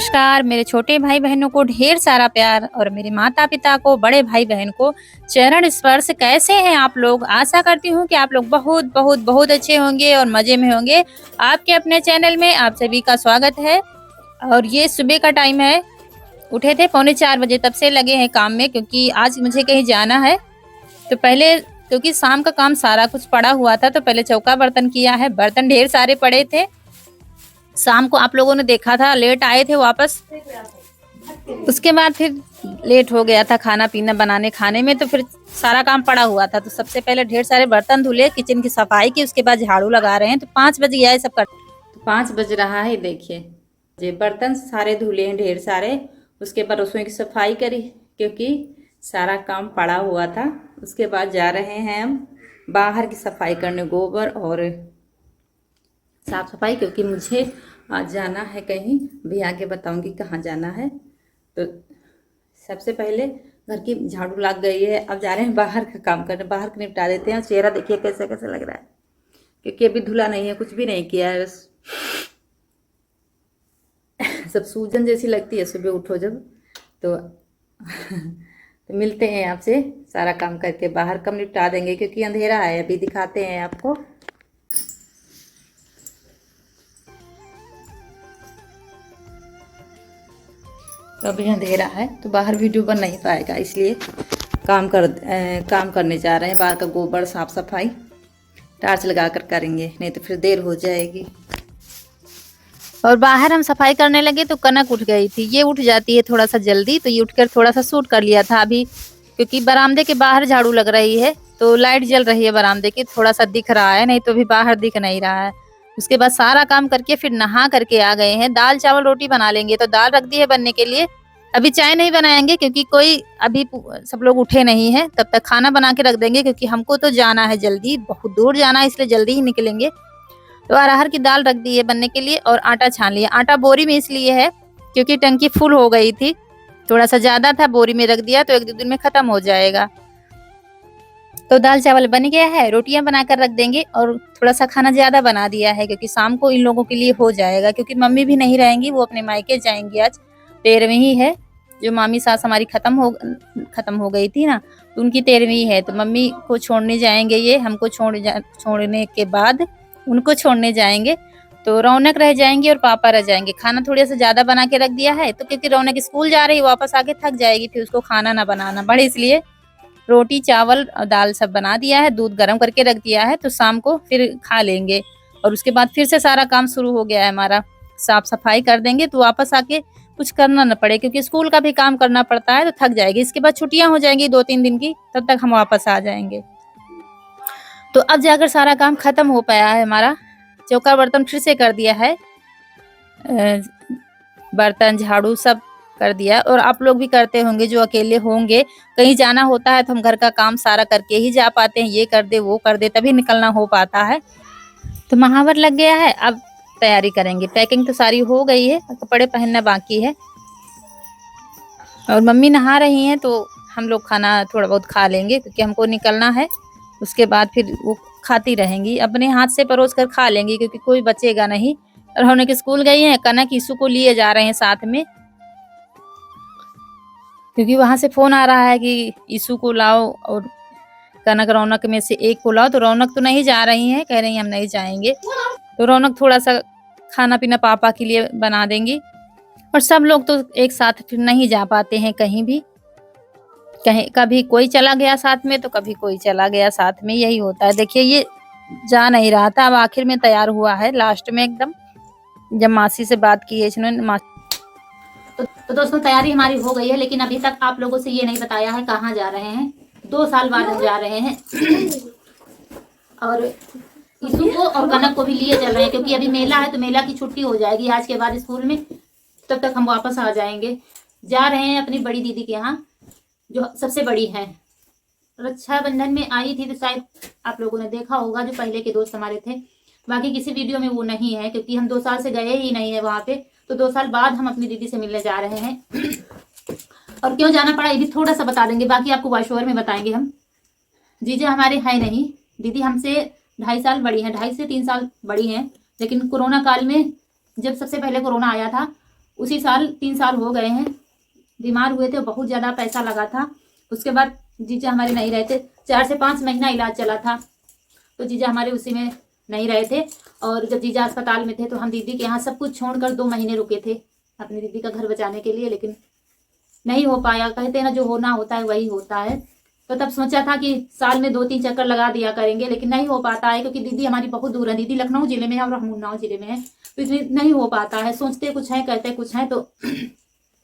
नमस्कार, मेरे छोटे भाई बहनों को ढेर सारा प्यार और मेरे माता पिता को, बड़े भाई बहन को चरण स्पर्श। कैसे हैं आप लोग? आशा करती हूँ कि आप लोग बहुत बहुत बहुत अच्छे होंगे और मजे में होंगे। आपके अपने चैनल में आप सभी का स्वागत है। और ये सुबह का टाइम है, उठे थे 3:45 बजे, तब से लगे हैं काम में, क्योंकि आज मुझे कहीं जाना है। तो पहले, क्योंकि शाम का काम सारा कुछ पड़ा हुआ था, तो पहले चौका बर्तन किया है। बर्तन ढेर सारे पड़े थे। शाम को आप लोगों ने देखा था, लेट आए थे वापस। उसके बाद फिर लेट हो गया था खाना पीना बनाने खाने में, तो फिर सारा काम पड़ा हुआ था। तो सबसे पहले ढेर सारे बर्तन धुले, किचन की सफाई की, उसके बाद झाड़ू लगा रहे हैं। तो 5 बज गया है सब कर। तो 5 बज रहा है, देखिए। ये बर्तन सारे धुले हैं ढेर सारे। उसके बाद रसोई की सफाई करी, क्योंकि सारा काम पड़ा हुआ था। उसके बाद जा रहे हैं हम बाहर की सफाई करने, गोबर और साफ सफाई, क्योंकि मुझे आज जाना है कहीं। भी आगे बताऊंगी कहाँ जाना है। तो सबसे पहले घर की झाड़ू लग गई है, अब जा रहे हैं बाहर का काम करने। बाहर का निपटा देते हैं। चेहरा देखिए कैसे कैसे लग रहा है, क्योंकि अभी धुला नहीं है, कुछ भी नहीं किया है, बस सब सूजन जैसी लगती है सुबह उठो जब। तो तो मिलते हैं आपसे सारा काम करके। बाहर कम निपटा देंगे क्योंकि अंधेरा है। अभी दिखाते हैं आपको। तो अभी अंधेरा है, तो बाहर वीडियो बन नहीं पाएगा, इसलिए काम करने जा रहे हैं। बाहर का गोबर साफ सफाई टार्च लगा कर करेंगे, नहीं तो फिर देर हो जाएगी। और बाहर हम सफाई करने लगे तो कनक उठ गई थी। ये उठ जाती है थोड़ा सा जल्दी, तो ये उठकर थोड़ा सा शूट कर लिया था अभी, क्योंकि बरामदे के बाहर झाड़ू लग रही है, तो लाइट जल रही है बरामदे की, थोड़ा सा दिख रहा है, नहीं तो अभी बाहर दिख नहीं रहा है। उसके बाद सारा काम करके फिर नहा करके आ गए हैं। दाल चावल रोटी बना लेंगे, तो दाल रख दी है बनने के लिए। अभी चाय नहीं बनाएंगे, क्योंकि कोई अभी सब लोग उठे नहीं है। तब तक खाना बना के रख देंगे, क्योंकि हमको तो जाना है जल्दी, बहुत दूर जाना है, इसलिए जल्दी ही निकलेंगे। तो अरहर की दाल रख दी है बनने के लिए, और आटा छान लिया। आटा बोरी में इसलिए है क्योंकि टंकी फुल हो गई थी, थोड़ा सा ज्यादा था, बोरी में रख दिया तो 1-2 दिन में खत्म हो जाएगा। तो दाल चावल बन गया है, रोटियां बनाकर रख देंगे। और थोड़ा सा खाना ज्यादा बना दिया है, क्योंकि शाम को इन लोगों के लिए हो जाएगा, क्योंकि मम्मी भी नहीं रहेंगी, वो अपने मायके जाएंगी। आज 13वीं है, जो मामी सास हमारी खत्म हो गई थी ना, तो उनकी 13वीं है। तो मम्मी को छोड़ने जाएंगे, ये हमको छोड़ने के बाद उनको छोड़ने जाएंगे। तो रौनक रह जाएंगे और पापा रह जाएंगे। खाना थोड़ा सा ज्यादा बना के रख दिया है, तो क्योंकि रौनक स्कूल जा रही, वापस आके थक जाएगी, फिर उसको खाना ना बनाना पड़े, इसलिए रोटी चावल और दाल सब बना दिया है, दूध गर्म करके रख दिया है, तो शाम को फिर खा लेंगे। और उसके बाद फिर से सारा काम शुरू हो गया है हमारा। साफ सफाई कर देंगे तो वापस आके कुछ करना न पड़े, क्योंकि स्कूल का भी काम करना पड़ता है, तो थक जाएगी। इसके बाद छुट्टियां हो जाएंगी 2-3 दिन की, तब तक हम वापस आ जाएंगे। तो अब जाकर सारा काम खत्म हो पाया है हमारा। चौका बर्तन फिर से कर दिया है, बर्तन झाड़ू सब कर दिया। और आप लोग भी करते होंगे जो अकेले होंगे। कहीं जाना होता है तो हम घर का काम सारा करके ही जा पाते हैं, ये कर दे वो कर दे, तभी निकलना हो पाता है। तो महावर लग गया है, अब तैयारी करेंगे। पैकिंग तो सारी हो गई है, कपड़े पहनना बाकी है। और मम्मी नहा रही हैं, तो हम लोग खाना थोड़ा बहुत खा लेंगे, क्योंकि हमको निकलना है। उसके बाद फिर वो खाती रहेंगी, अपने हाथ से परोस कर खा लेंगी, क्योंकि कोई बचेगा नहीं। और रौनक स्कूल गई है, कनक ईशु को लिए जा रहे हैं साथ में, क्योंकि वहां से फोन आ रहा है कि ईशु को लाओ और कनक रौनक में से एक को लाओ। तो रौनक तो नहीं जा रही है, कह रही है हम नहीं जाएंगे। तो रौनक थोड़ा सा खाना पीना पापा के लिए बना देंगी। और सब लोग तो एक साथ फिर नहीं जा पाते हैं कहीं भी, कभी कोई चला गया साथ में, तो कभी कोई चला गया साथ में, यही होता है। देखिए ये जा नहीं रहा था, अब आखिर में तैयार हुआ है, लास्ट में एकदम। जब मासी से बात की है इसने, तो दोस्तों तैयारी हमारी हो गई है, लेकिन अभी तक आप लोगों से ये नहीं बताया है कहाँ जा रहे हैं। 2 साल बाद हम जा रहे हैं। और ईशु को और कनक को भी लिए चल रहे हैं, क्योंकि अभी मेला है तो मेला की छुट्टी हो जाएगी आज के बाद स्कूल में, तब तक हम वापस आ जाएंगे। जा रहे हैं अपनी बड़ी दीदी के यहाँ जो सबसे बड़ी है। रक्षाबंधन में आई थी तो शायद आप लोगों ने देखा होगा, जो पहले के दोस्त हमारे थे। बाकी किसी वीडियो में वो नहीं है, क्योंकि हम 2 साल से गए ही नहीं है वहाँ पे, तो 2 साल बाद हम अपनी दीदी से मिलने जा रहे हैं। और क्यों जाना पड़ा ये भी थोड़ा सा बता देंगे, बाकी आपको वॉइस ओवर में बताएंगे हम। जीजा हमारे है नहीं, दीदी हमसे 2.5 साल बड़ी है, 2.5 से 3 साल बड़ी हैं। लेकिन कोरोना काल में जब सबसे पहले कोरोना आया था उसी साल 3 साल हो गए हैं, बीमार हुए थे, बहुत ज़्यादा पैसा लगा था। उसके बाद जीजा हमारे नहीं रहे थे, 4 से 5 महीना इलाज चला था, तो जीजा हमारे उसी में नहीं रहे थे। और जब जीजा अस्पताल में थे तो हम दीदी के यहाँ सब कुछ छोड़कर 2 महीने रुके थे अपनी दीदी का घर बचाने के लिए, लेकिन नहीं हो पाया। कहते हैं ना, जो होना होता है वही होता है। तो तब सोचा था कि साल में 2-3 चक्कर लगा दिया करेंगे, लेकिन नहीं हो पाता है, क्योंकि दीदी हमारी बहुत दूर है। दीदी लखनऊ जिले में है और हम उन्नाव जिले में है, तो इसलिए नहीं हो पाता है। सोचते कुछ है, कहते कुछ है। तो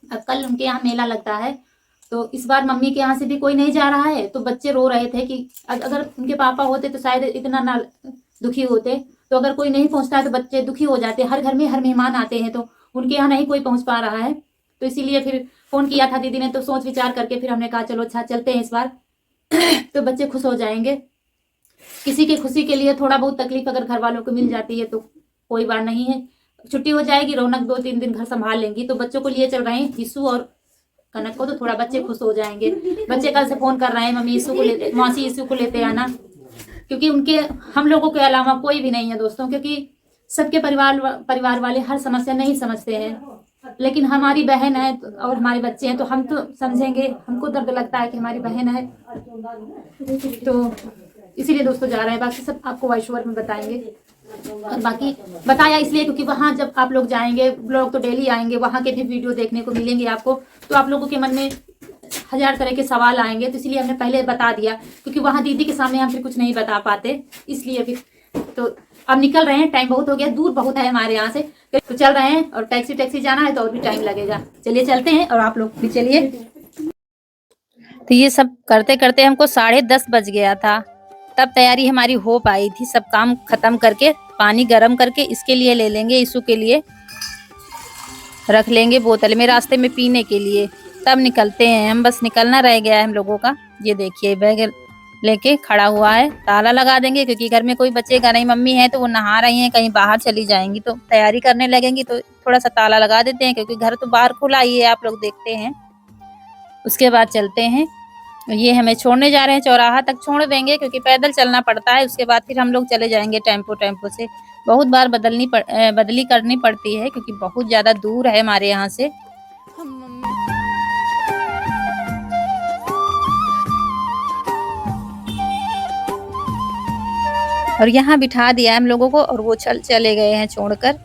अब कल उनके यहाँ मेला लगता है, तो इस बार मम्मी के यहाँ से भी कोई नहीं जा रहा है। तो बच्चे रो रहे थे कि अगर उनके पापा होते तो शायद इतना ना दुखी होते, तो अगर कोई नहीं पहुँचता है तो बच्चे दुखी हो जाते। हर घर में हर मेहमान आते हैं, तो उनके यहाँ नहीं कोई पहुँच पा रहा है, तो इसीलिए फिर फ़ोन किया था दीदी ने। तो सोच विचार करके फिर हमने कहा चलो अच्छा चलते हैं इस बार, तो बच्चे खुश हो जाएंगे। किसी की खुशी के लिए थोड़ा बहुत तकलीफ अगर घर वालों को मिल जाती है तो कोई बात नहीं है, छुट्टी हो जाएगी, रौनक 2-3 दिन घर संभाल लेंगी। तो बच्चों को लिए चल रहे हैं, ईशु और कनक को, तो थोड़ा बच्चे खुश हो जाएंगे। बच्चे कल से फोन कर रहे हैं, मम्मी ईशु को लेते, मौसी ईशु को लेते आना, क्योंकि उनके हम लोगों के अलावा कोई भी नहीं है दोस्तों, क्योंकि सबके परिवार वाले हर समस्या नहीं समझते हैं। लेकिन हमारी बहन है और हमारे बच्चे हैं तो हम तो समझेंगे, हमको दर्द लगता है कि हमारी बहन है, तो इसीलिए दोस्तों जा रहे हैं। बाकी सब आपको वॉइस ओवर में बताएंगे। और बाकी बताया इसलिए क्योंकि वहाँ जब आप लोग जाएंगे, ब्लॉग तो डेली आएंगे, वहाँ के भी वीडियो देखने को मिलेंगे आपको, तो आप लोगों के मन में 1000 तरह के सवाल आएंगे। तो इसलिए हमने पहले बता दिया, क्योंकि वहाँ दीदी के सामने हम फिर कुछ नहीं बता पाते, इसलिए फिर तो अब निकल रहे हैं। टाइम बहुत हो गया, दूर बहुत है हमारे यहाँ से, तो चल रहे हैं। और टैक्सी जाना है तो और भी टाइम लगेगा। चलिए चलते हैं, और आप लोग भी चलिए। तो ये सब करते करते हमको 10:30 बज गया था, तब तैयारी हमारी हो पाई थी। सब काम खत्म करके पानी गर्म करके इसके लिए ले लेंगे, ईशु के लिए रख लेंगे बोतल में रास्ते में पीने के लिए, तब निकलते हैं हम। बस निकलना रह गया है हम लोगों का। ये देखिए बैग लेके खड़ा हुआ है, ताला लगा देंगे क्योंकि घर में कोई बचेगा नहीं। मम्मी है तो वो नहा रही हैं, कहीं बाहर चली जाएंगी तो तैयारी करने लगेंगी, तो थोड़ा सा ताला लगा देते हैं, क्योंकि घर तो बाहर खुला ही है, आप लोग देखते हैं। उसके बाद चलते हैं। ये हमें छोड़ने जा रहे हैं, चौराहा तक छोड़ देंगे क्योंकि पैदल चलना पड़ता है। उसके बाद फिर हम लोग चले जाएंगे टेम्पो से। बहुत बार बदली करनी पड़ती है क्योंकि बहुत ज़्यादा दूर है हमारे यहाँ से। और यहाँ बिठा दिया हम लोगों को, और वो चले गए हैं छोड़कर।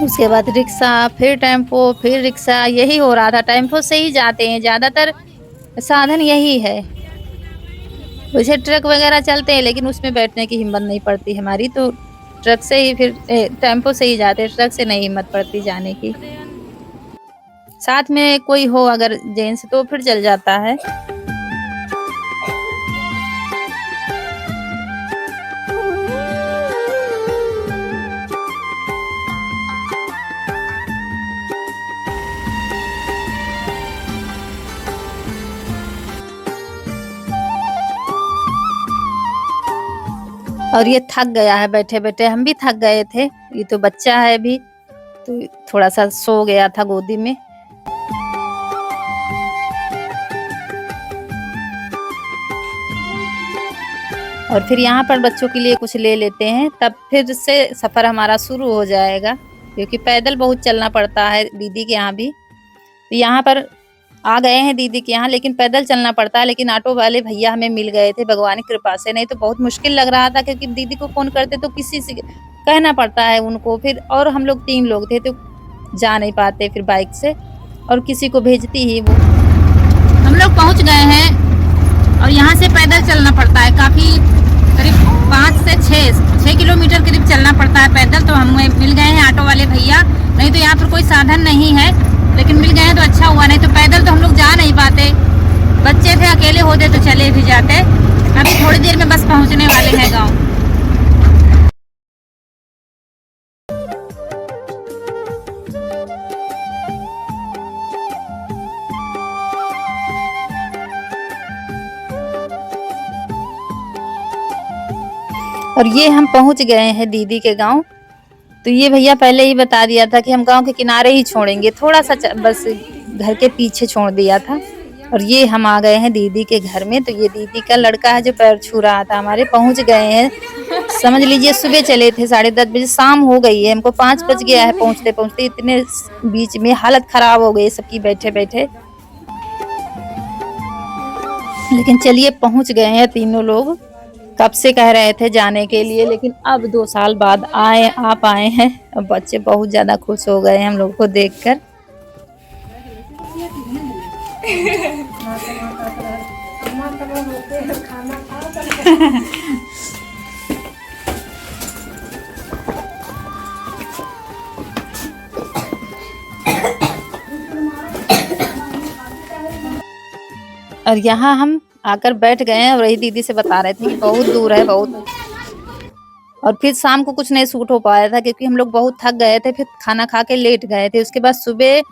उसके बाद रिक्शा, फिर टेम्पो, फिर रिक्शा, यही हो रहा था। टेम्पो से ही जाते हैं, ज़्यादातर साधन यही है। वैसे ट्रक वगैरह चलते हैं लेकिन उसमें बैठने की हिम्मत नहीं पड़ती हमारी, तो ट्रक से ही फिर टेम्पो से ही जाते हैं, ट्रक से नहीं हिम्मत पड़ती जाने की। साथ में कोई हो अगर जेंट्स तो फिर चल जाता है। और ये थक गया है बैठे बैठे, हम भी थक गए थे। ये तो बच्चा है अभी, तो थोड़ा सा सो गया था गोदी में। और फिर यहाँ पर बच्चों के लिए कुछ ले लेते हैं, तब फिर से सफ़र हमारा शुरू हो जाएगा, क्योंकि पैदल बहुत चलना पड़ता है दीदी के यहाँ भी। तो यहाँ पर आ गए हैं दीदी के यहाँ, लेकिन पैदल चलना पड़ता है। लेकिन ऑटो वाले भैया हमें मिल गए थे भगवान की कृपा से, नहीं तो बहुत मुश्किल लग रहा था, क्योंकि दीदी को फ़ोन करते तो किसी से कहना पड़ता है उनको फिर, और हम लोग 3 लोग थे तो जा नहीं पाते फिर बाइक से, और किसी को भेजती ही वो। हम लोग पहुँच गए हैं और यहाँ से पैदल चलना पड़ता है, काफ़ी करीब 5 से 6 किलोमीटर करीब चलना पड़ता है पैदल। तो हमें मिल गए हैं ऑटो वाले भैया, नहीं तो यहाँ पर कोई साधन नहीं है, लेकिन मिल गए तो अच्छा हुआ, नहीं तो पैदल तो हम लोग जा नहीं पाते। बच्चे थे, अकेले होते तो चले भी जाते। अभी थोड़ी देर में बस पहुंचने वाले हैं गांव। और ये हम पहुंच गए हैं दीदी के गांव। तो ये भैया पहले ही बता दिया था कि हम गांव के किनारे ही छोड़ेंगे, थोड़ा सा बस घर के पीछे छोड़ दिया था। और ये हम आ गए हैं दीदी के घर में। तो ये दीदी का लड़का है जो पैर छू रहा था हमारे, पहुंच गए हैं। समझ लीजिए सुबह चले थे 10:30 बजे, शाम हो गई है, हमको 5 बज गया है पहुंचते पहुंचते। इतने बीच में हालत खराब हो गई सबकी बैठे बैठे, लेकिन चलिए पहुंच गए हैं तीनों लोग। कब से कह रहे थे जाने के लिए, लेकिन अब 2 साल बाद आ पाए हैं। अब बच्चे बहुत ज्यादा खुश हो गए हैं हम लोग को देखकर। और यहाँ हम आकर बैठ गए हैं और वही दीदी से बता रहे थे कि बहुत दूर है बहुत। और फिर शाम को कुछ नहीं सूट हो पाया था क्योंकि हम लोग बहुत थक गए थे, फिर खाना खा के लेट गए थे। उसके बाद सुबह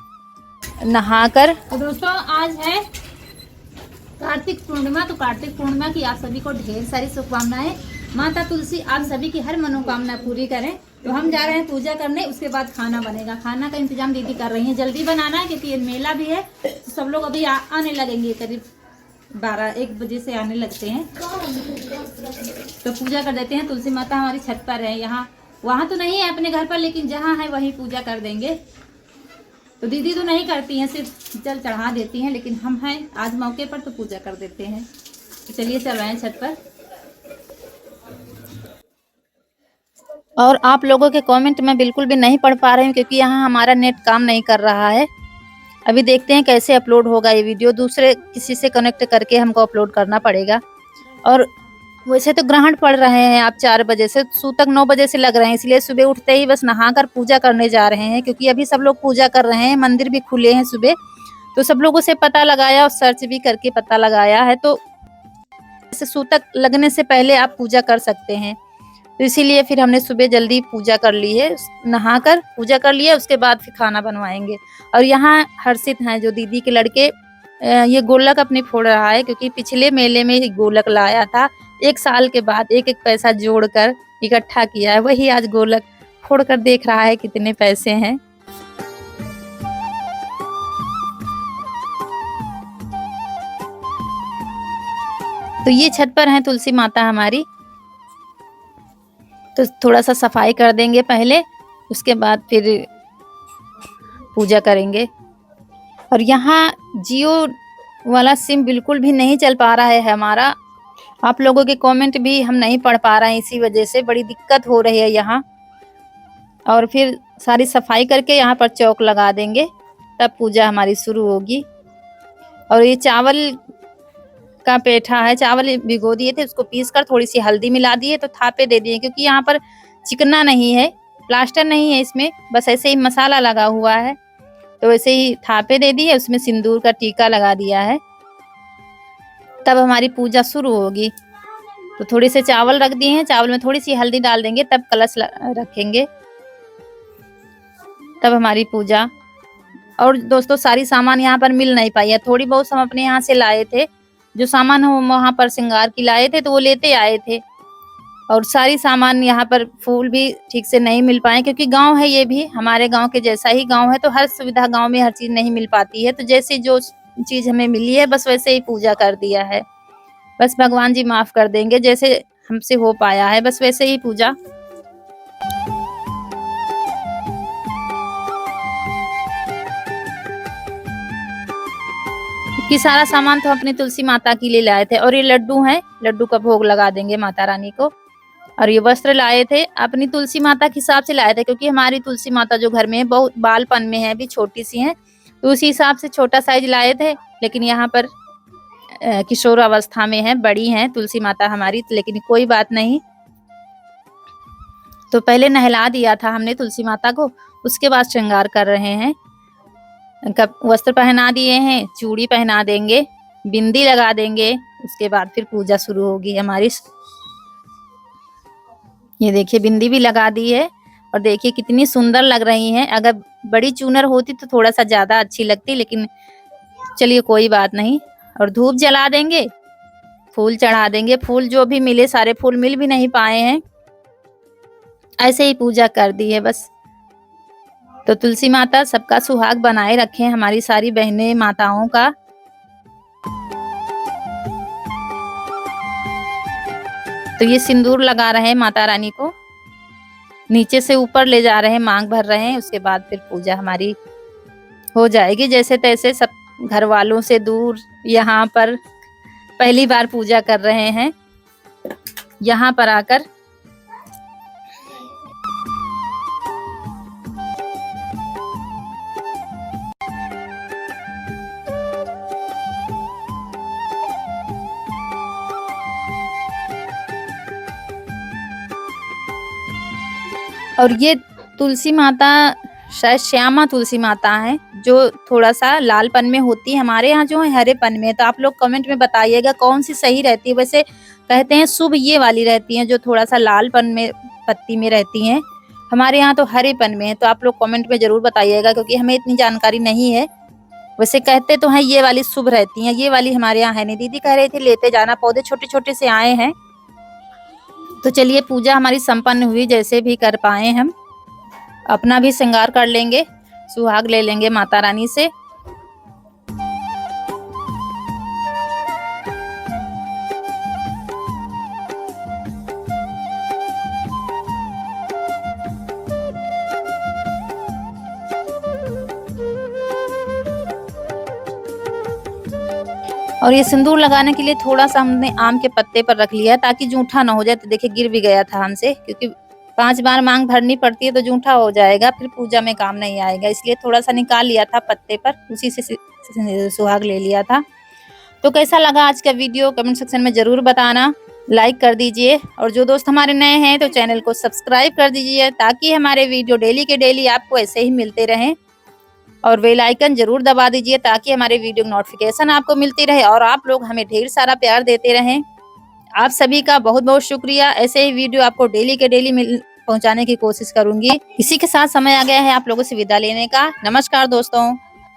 नहाकर, तो दोस्तों आज है कार्तिक पूर्णिमा। तो कार्तिक पूर्णिमा की आप सभी को ढेर सारी शुभकामनाएं। माता तुलसी आप सभी की हर मनोकामना पूरी करें। तो हम जा रहे हैं पूजा करने, उसके बाद खाना बनेगा। खाना का इंतजाम दीदी कर रही है, जल्दी बनाना है क्योंकि ये मेला भी है। तो सब लोग अभी आने लगेंगे, करीब 12-1 बजे से आने लगते हैं। तो पूजा कर देते हैं। तुलसी माता हमारी छत पर है, यहाँ वहाँ तो नहीं है अपने घर पर, लेकिन जहाँ है वहीं पूजा कर देंगे। तो दीदी तो नहीं करती हैं, सिर्फ जल चढ़ा देती हैं, लेकिन हम हैं आज मौके पर तो पूजा कर देते हैं। तो चलिए चल रहे हैं छत पर। और आप लोगों के कमेंट मैं बिल्कुल भी नहीं पढ़ पा रही हूँ क्योंकि यहाँ हमारा नेट काम नहीं कर रहा है। अभी देखते हैं कैसे अपलोड होगा ये वीडियो, दूसरे किसी से कनेक्ट करके हमको अपलोड करना पड़ेगा। और वैसे तो ग्रहण पड़ रहे हैं आप 4 बजे से, सूतक 9 बजे से लग रहे हैं, इसलिए सुबह उठते ही बस नहाकर पूजा करने जा रहे हैं क्योंकि अभी सब लोग पूजा कर रहे हैं, मंदिर भी खुले हैं सुबह। तो सब लोगों से पता लगाया और सर्च भी करके पता लगाया है, तो जैसे सूतक लगने से पहले आप पूजा कर सकते हैं। तो इसीलिए फिर हमने सुबह जल्दी पूजा कर ली है, नहाकर पूजा कर लिया, उसके बाद फिर खाना बनवाएंगे। और यहाँ हर्षित हैं जो दीदी के लड़के, ये गोलक अपने फोड़ रहा है क्योंकि पिछले मेले में गोलक लाया था। 1 साल के बाद एक पैसा जोड़कर इकट्ठा किया है, वही आज गोलक फोड़कर देख रहा है कितने पैसे हैं। तो ये छत पर है तुलसी माता हमारी, तो थोड़ा सा सफाई कर देंगे पहले, उसके बाद फिर पूजा करेंगे। और यहाँ जियो वाला सिम बिल्कुल भी नहीं चल पा रहा है हमारा। आप लोगों के कमेंट भी हम नहीं पढ़ पा रहे हैं, इसी वजह से बड़ी दिक्कत हो रही है यहाँ। और फिर सारी सफाई करके यहाँ पर चौक लगा देंगे, तब पूजा हमारी शुरू होगी। और ये चावल का पेठा है, चावल भिगो दिए थे, उसको पीसकर थोड़ी सी हल्दी मिला दिए तो थापे दे दिए क्योंकि यहाँ पर चिकना नहीं है, प्लास्टर नहीं है इसमें, बस ऐसे ही मसाला लगा हुआ है। तो वैसे ही थापे दे दिए, उसमें सिंदूर का टीका लगा दिया है, तब हमारी पूजा शुरू होगी। तो थोड़े से चावल रख दिए हैं, चावल में थोड़ी सी हल्दी डाल देंगे, तब कलश रखेंगे, तब हमारी पूजा। और दोस्तों सारी सामान यहाँ पर मिल नहीं पाई है, थोड़ी बहुत हम अपने यहाँ से लाए थे, जो सामान हम वहाँ पर श्रृंगार की लाए थे तो वो लेते आए थे। और सारी सामान यहाँ पर फूल भी ठीक से नहीं मिल पाए क्योंकि गांव है, ये भी हमारे गांव के जैसा ही गांव है, तो हर सुविधा गांव में हर चीज नहीं मिल पाती है। तो जैसे जो चीज हमें मिली है बस वैसे ही पूजा कर दिया है। बस भगवान जी माफ कर देंगे, जैसे हमसे हो पाया है बस वैसे ही पूजा। कि सारा सामान तो अपनी तुलसी माता के लिए लाए थे। और ये लड्डू हैं, लड्डू का भोग लगा देंगे माता रानी को। और ये वस्त्र लाए थे, अपनी तुलसी माता के हिसाब से लाए थे क्योंकि हमारी तुलसी माता जो घर में है बहुत बालपन में है, अभी छोटी सी है, तो उसी हिसाब से छोटा साइज लाए थे। लेकिन यहाँ पर किशोर अवस्था में है, बड़ी है तुलसी माता हमारी, लेकिन कोई बात नहीं। तो पहले नहला दिया था हमने तुलसी माता को, उसके बाद श्रृंगार कर रहे हैं। वस्त्र पहना दिए हैं, चूड़ी पहना देंगे, बिंदी लगा देंगे, उसके बाद फिर पूजा शुरू होगी हमारी। ये देखिए बिंदी भी लगा दी है और देखिए कितनी सुंदर लग रही हैं। अगर बड़ी चूनर होती तो थोड़ा सा ज्यादा अच्छी लगती, लेकिन चलिए कोई बात नहीं। और धूप जला देंगे, फूल चढ़ा देंगे, फूल जो भी मिले, सारे फूल मिल भी नहीं पाए हैं ऐसे ही पूजा कर दी है बस। तो तुलसी माता सबका सुहाग बनाए रखें, हमारी सारी बहनें माताओं का। तो ये सिंदूर लगा रहे हैं माता रानी को, नीचे से ऊपर ले जा रहे हैं, मांग भर रहे हैं। उसके बाद फिर पूजा हमारी हो जाएगी जैसे तैसे, सब घर वालों से दूर यहाँ पर पहली बार पूजा कर रहे हैं यहाँ पर आकर। और ये तुलसी माता शायद श्यामा तुलसी माता है, जो थोड़ा सा लालपन में होती है। हमारे यहाँ जो है हरेपन में। तो आप लोग कमेंट में बताइएगा कौन सी सही रहती है। वैसे कहते हैं शुभ ये वाली रहती है जो थोड़ा सा लालपन में पत्ती में रहती हैं। हमारे यहाँ तो हरेपन में है। तो आप लोग कमेंट में जरूर बताइएगा, क्योंकि हमें इतनी जानकारी नहीं है। वैसे कहते तो हैं ये वाली शुभ रहती हैं, ये वाली हमारे यहाँ है नहीं। दीदी कह रही थी लेते जाना, पौधे छोटे छोटे से आए हैं। तो चलिए पूजा हमारी संपन्न हुई, जैसे भी कर पाए हम। अपना भी श्रृंगार कर लेंगे, सुहाग ले लेंगे माता रानी से। और ये सिंदूर लगाने के लिए थोड़ा सा हमने आम के पत्ते पर रख लिया ताकि जूठा ना हो जाए। तो देखिए गिर भी गया था हमसे, क्योंकि 5 बार मांग भरनी पड़ती है तो जूठा हो जाएगा, फिर पूजा में काम नहीं आएगा। इसलिए थोड़ा सा निकाल लिया था पत्ते पर, उसी से सुहाग ले लिया था। तो कैसा लगा आज का वीडियो कमेंट सेक्शन में जरूर बताना, लाइक कर दीजिए। और जो दोस्त हमारे नए हैं तो चैनल को सब्सक्राइब कर दीजिए, ताकि हमारे वीडियो डेली के डेली आपको ऐसे ही मिलते रहें। और बेल आइकन जरूर दबा दीजिए, ताकि हमारे वीडियो नोटिफिकेशन आपको मिलती रहे और आप लोग हमें ढेर सारा प्यार देते रहें। आप सभी का बहुत बहुत शुक्रिया। ऐसे ही वीडियो आपको डेली के डेली पहुंचाने की कोशिश करूंगी। इसी के साथ समय आ गया है आप लोगों से विदा लेने का। नमस्कार दोस्तों।